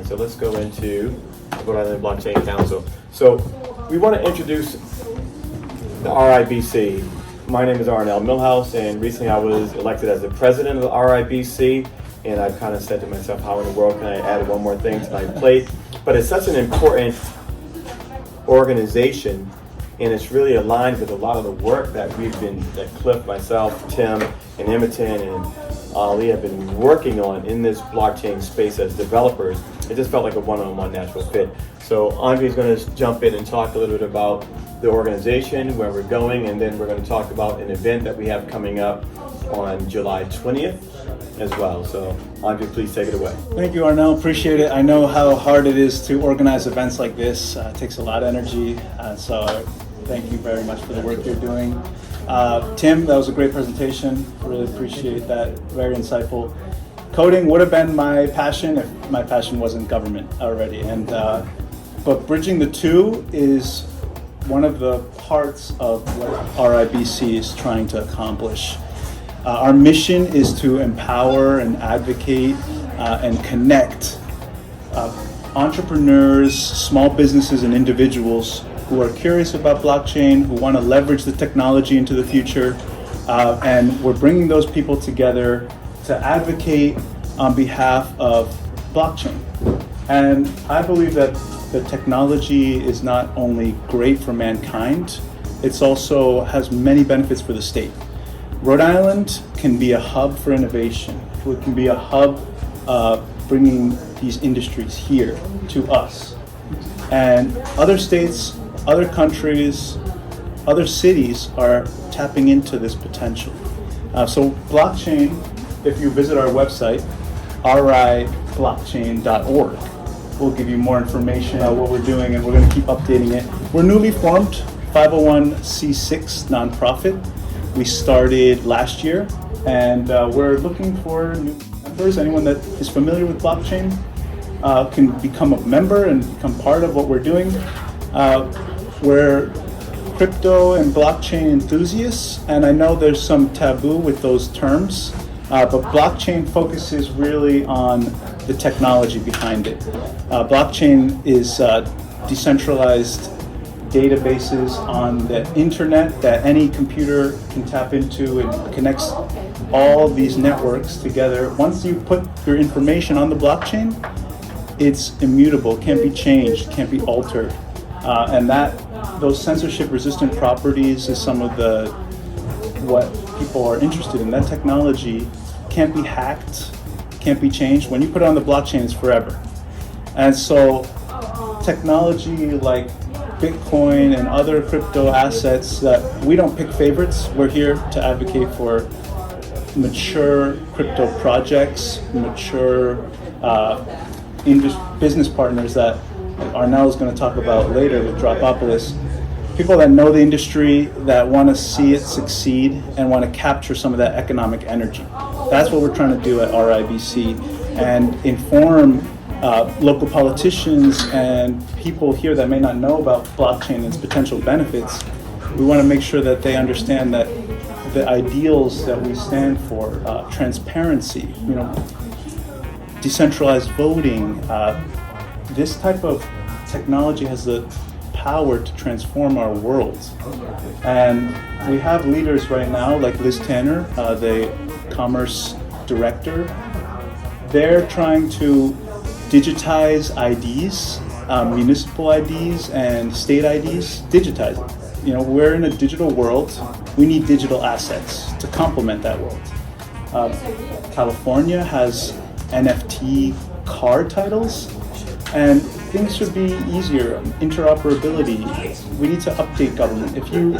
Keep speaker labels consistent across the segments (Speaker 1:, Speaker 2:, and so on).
Speaker 1: So let's go into Rhode Island Blockchain Council. So we want to introduce the RIBC. My name is Arnell Millhouse, and recently I was elected as the president of the RIBC, and I've kind of said to myself, how in the world can I add one more thing to my plate? But it's such an important organization, and it's really aligned with a lot of the work that that Cliff, myself, Tim, and Imogen, and Ali have been working on in this blockchain space as developers. It just felt like a one-on-one natural fit. So Andre's going to jump in and talk a little bit about the organization, where we're going, and then we're going to talk about an event that we have coming up on July 20th as well. So Andre, please take it away.
Speaker 2: Thank you, Arnell. Appreciate it. I know how hard it is to organize events like this. It takes a lot of energy. So thank you very much for the work you're doing. Tim, that was a great presentation. Really appreciate that. Very insightful. Coding would have been my passion if my passion wasn't government already. But bridging the two is one of the parts of what RIBC is trying to accomplish. Our mission is to empower and advocate and connect entrepreneurs, small businesses, and individuals who are curious about blockchain, who want to leverage the technology into the future, and we're bringing those people together to advocate on behalf of blockchain. And I believe that the technology is not only great for mankind, it also has many benefits for the state. Rhode Island can be a hub for innovation. It can be a hub bringing these industries here to us. And other states, other countries, other cities are tapping into this potential. So blockchain, if you visit our website, riblockchain.org, we'll give you more information about what we're doing, and we're going to keep updating it. We're newly formed 501c6 nonprofit. We started last year, and we're looking for new members. Anyone that is familiar with blockchain can become a member and become part of what we're doing. We're crypto and blockchain enthusiasts, and I know there's some taboo with those terms, but blockchain focuses really on the technology behind it. Blockchain is decentralized databases on the internet that any computer can tap into, and connects all these networks together. Once you put your information on the blockchain, it's immutable, can't be changed, can't be altered. And those censorship-resistant properties is some of what people are interested in. That technology can't be hacked, can't be changed. When you put it on the blockchain, it's forever. And so technology like Bitcoin and other crypto assets, that we don't pick favorites. We're here to advocate for mature crypto projects, mature business partners that Arnell is going to talk about later with Dropopolis. People that know the industry, that want to see it succeed and want to capture some of that economic energy. That's what we're trying to do at RIBC, and inform local politicians and people here that may not know about blockchain and its potential benefits. We want to make sure that they understand that the ideals that we stand for, transparency, decentralized voting, this type of technology has the power to transform our world. And we have leaders right now like Liz Tanner, the Commerce Director. They're trying to digitize IDs, municipal IDs and state IDs, digitize it. We're in a digital world. We need digital assets to complement that world. California has NFT card titles, and things should be easier. Interoperability. We need to update government. If you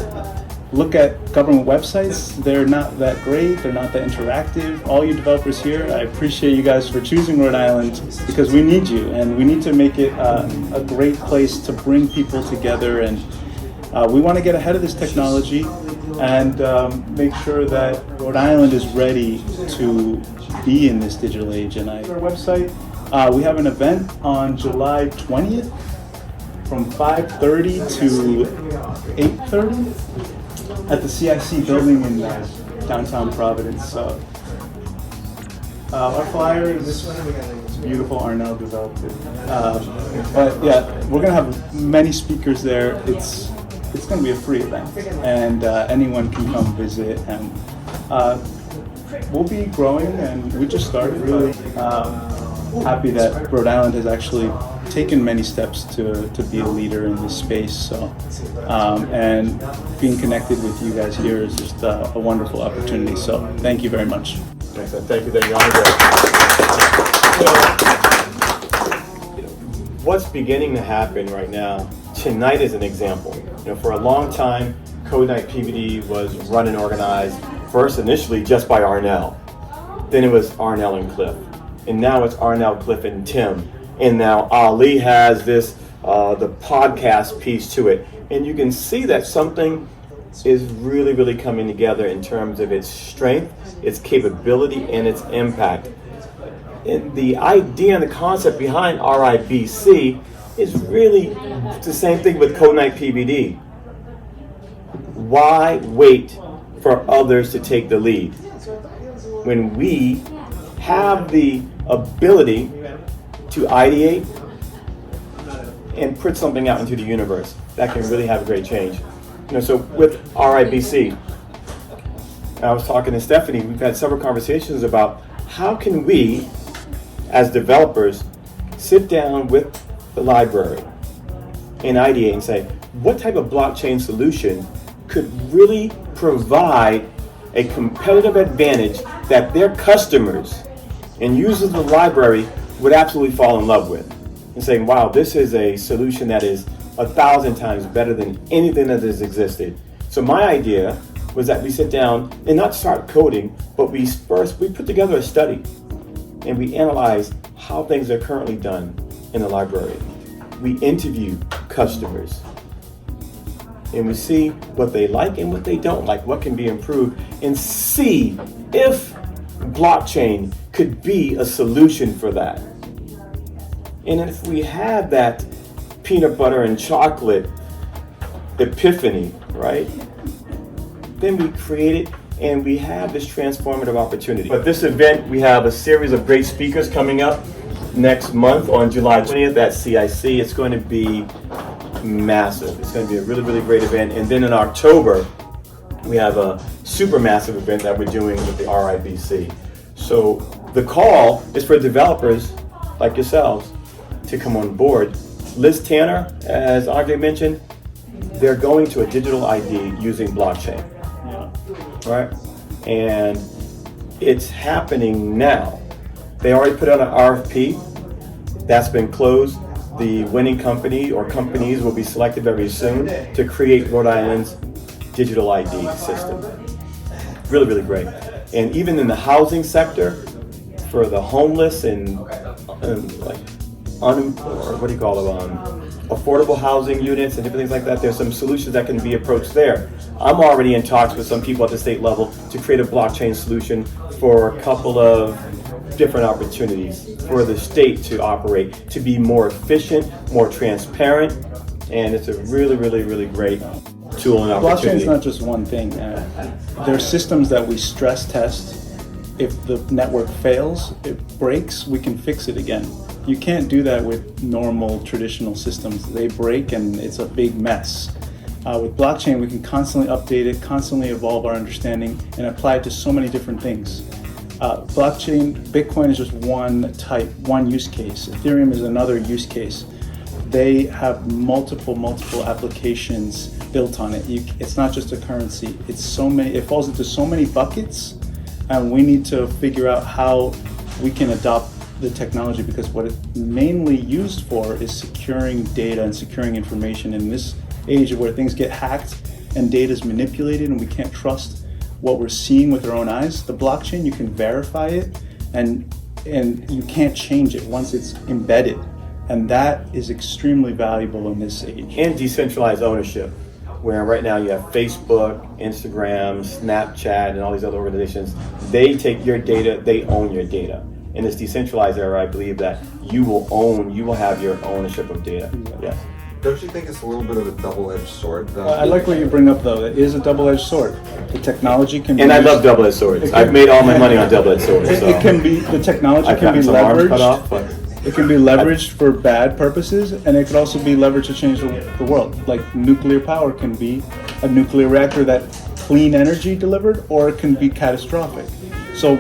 Speaker 2: look at government websites, they're not that great, they're not that interactive. All you developers here, I appreciate you guys for choosing Rhode Island, because we need you, and we need to make it a great place to bring people together. And we want to get ahead of this technology and make sure that Rhode Island is ready to be in this digital age. And our website, we have an event on July 20th from 5:30 to 8:30 at the CIC building in downtown Providence. Our flyer is beautiful. Arnell developed it. But yeah, we're gonna have many speakers there. It's gonna be a free event, and anyone can come visit. And we'll be growing, and we just started. Really happy that Rhode Island has actually taken many steps to be a leader in this space. So, and being connected with you guys here is just a wonderful opportunity. So, thank you very much.
Speaker 1: Excellent. Thank you, Andre. So, what's beginning to happen right now? Tonight is an example. For a long time, Code Night PVD was run and organized first initially just by Arnell. Then it was Arnell and Cliff, and now it's Arnell, Cliff, and Tim. And now Ali has this, the podcast piece to it. And you can see that something is really, really coming together in terms of its strength, its capability, and its impact. And the idea and the concept behind RIBC is really the same thing with Code Night PVD. Why wait for others to take the lead when we have the ability to ideate and put something out into the universe that can really have a great change? So with RIBC, I was talking to Stephanie, we've had several conversations about how can we, as developers, sit down with the library and ideate and say, what type of blockchain solution could really provide a competitive advantage that their customers and users of the library would absolutely fall in love with, and saying, wow, this is a solution that is 1,000 times better than anything that has existed. So my idea was that we sit down and not start coding, but we put together a study and we analyze how things are currently done in the library. We interview customers and we see what they like and what they don't like, what can be improved, and see if blockchain could be a solution for that. And if we have that peanut butter and chocolate epiphany, right, then we create it and we have this transformative opportunity. But this event, we have a series of great speakers coming up next month on July 20th at CIC. It's going to be massive. It's going to be a really, really great event. And then in October, we have a super massive event that we're doing with the RIBC. So the call is for developers like yourselves to come on board. Liz Tanner, as Andre mentioned, they're going to a digital ID using blockchain, right? And it's happening now. They already put out an RFP that's been closed. The winning company or companies will be selected very soon to create Rhode Island's digital ID system. Really, really great. And even in the housing sector, for the homeless and like affordable housing units and different things like that, there's some solutions that can be approached there. I'm already in talks with some people at the state level to create a blockchain solution for a couple of different opportunities for the state to operate, to be more efficient, more transparent, and it's a really, really, really great tool and opportunity.
Speaker 2: Blockchain is not just one thing. There are systems that we stress test. If the network fails, it breaks, we can fix it again. You can't do that with normal traditional systems. They break and it's a big mess. With blockchain, we can constantly update it, constantly evolve our understanding, and apply it to so many different things. Blockchain, Bitcoin is just one type, one use case. Ethereum is another use case. They have multiple applications built on it. It's not just a currency. It's so many. It falls into so many buckets, and we need to figure out how we can adopt the technology, because what it's mainly used for is securing data and securing information in this age where things get hacked and data is manipulated and we can't trust what we're seeing with our own eyes. The blockchain, you can verify it and you can't change it once it's embedded. And that is extremely valuable in this age.
Speaker 1: And decentralized ownership, where right now you have Facebook, Instagram, Snapchat, and all these other organizations. They take your data, they own your data. In this decentralized era, I believe that you will have your ownership of data. Yes.
Speaker 3: Don't you think it's a little bit of a double-edged sword, though?
Speaker 2: I like what you bring up, though. It is a double-edged sword. The technology can be
Speaker 1: And I
Speaker 2: used-
Speaker 1: love double-edged swords. I've made all my money on double-edged swords. So
Speaker 2: It can be, the technology
Speaker 1: I've
Speaker 2: can be
Speaker 1: gotten some arms cut off,
Speaker 2: leveraged.
Speaker 1: but
Speaker 2: It can be leveraged for bad purposes, and it could also be leveraged to change the world. Like nuclear power can be a nuclear reactor that clean energy delivered, or it can be catastrophic. So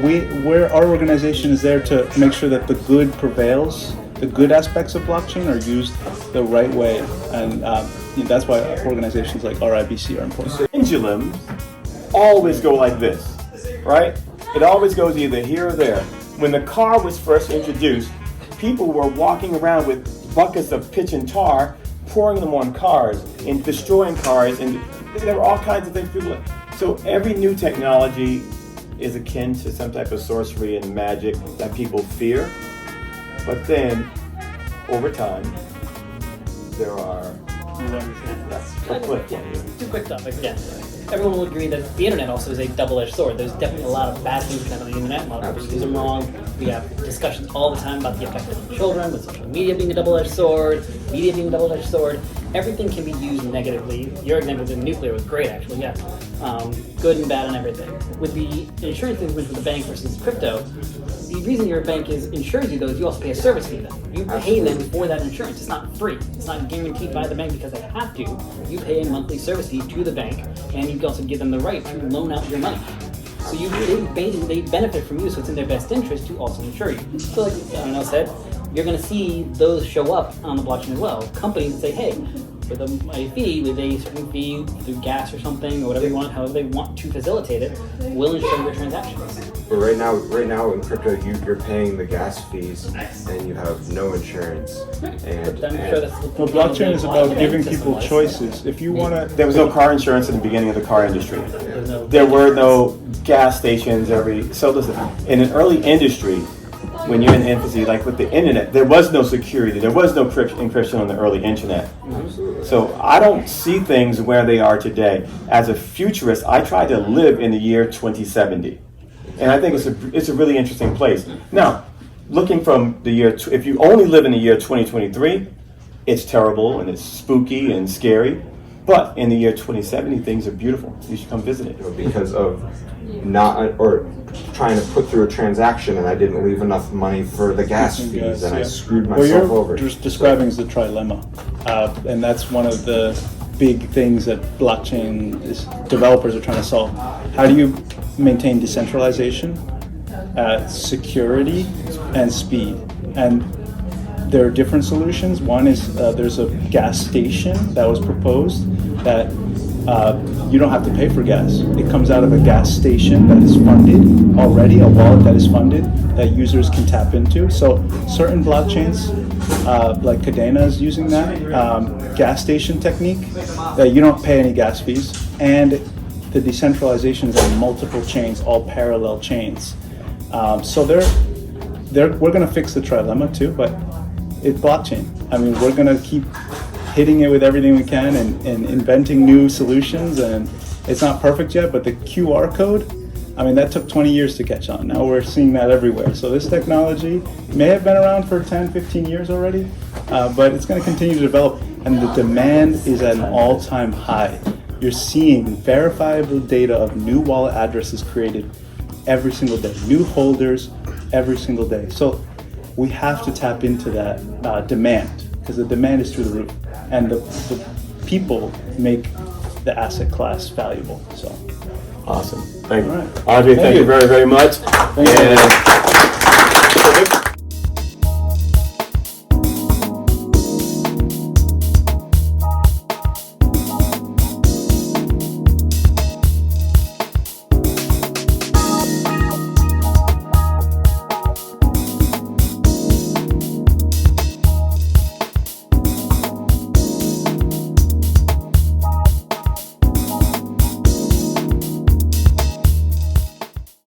Speaker 2: our organization is there to make sure that the good prevails. The good aspects of blockchain are used the right way, and that's why organizations like RIBC are important.
Speaker 1: pendulums always go like this, right? It always goes either here or there. When the car was first introduced, people were walking around with buckets of pitch and tar, pouring them on cars and destroying cars, and there were all kinds of things people. So every new technology is akin to some type of sorcery and magic that people fear. But then, over time, there are.
Speaker 4: Two quick topics again. Everyone will agree that the internet also is a double-edged sword. There's definitely a lot of bad things that happen on the internet. A lot of people use them wrong. We have discussions all the time about the effect on children, with social media being a double-edged sword, media being a double-edged sword. Everything can be used negatively. Your example with nuclear was great, actually. Yeah, good and bad and everything. With the insurance things with the bank versus crypto, the reason your bank insures you though is you also pay a service fee. Then you pay them for that insurance. It's not free. It's not guaranteed by the bank because they have to. You pay a monthly service fee to the bank, and you can also give them the right to loan out your money. So they benefit from you, so it's in their best interest to also insure you. So like Arnell said, you're going to see those show up on the blockchain as well. Companies that say, hey, with a fee, with a certain fee through gas or something, or whatever you want, however they want to facilitate it, will insure your transactions.
Speaker 3: But right now in crypto, you're paying the gas fees and you have no insurance. And
Speaker 2: Well, blockchain is about giving people choices. If you want to,
Speaker 1: There was no car insurance in the beginning of the car industry. There were no gas stations so listen, in an early industry, when you're in infancy, like with the internet, there was no security, there was no encryption on the early internet. So I don't see things where they are today. As a futurist, I try to live in the year 2070. And I think it's a really interesting place. Now, looking from the year, if you only live in the year 2023, it's terrible and it's spooky and scary. But in the year 2070, things are beautiful. You should come visit it.
Speaker 3: because of trying to put through a transaction and I didn't leave enough money for the gas fees and I screwed myself over.
Speaker 2: What you're just describing is the trilemma, and that's one of the big things that blockchain developers are trying to solve. How do you maintain decentralization, security, and speed? And there are different solutions. One is there's a gas station that was proposed that you don't have to pay for gas. It comes out of a gas station that is funded already, a wallet that is funded that users can tap into. So certain blockchains, like Cadena is using that gas station technique, that you don't pay any gas fees, and the decentralization is on multiple chains, all parallel chains. So we're going to fix the trilemma too, but it's blockchain. I mean, we're going to keep hitting it with everything we can and inventing new solutions, and it's not perfect yet, but the QR code, I mean, that took 20 years to catch on. Now we're seeing that everywhere. So this technology may have been around for 10, 15 years already, but it's going to continue to develop, and the demand is at an all-time high. You're seeing verifiable data of new wallet addresses created every single day, new holders every single day. So we have to tap into that demand, because the demand is through the roof, and the people make the asset class valuable. So
Speaker 1: awesome. Thank you.
Speaker 2: All right.
Speaker 1: Audrey, thank you very, very much.
Speaker 2: Thank you.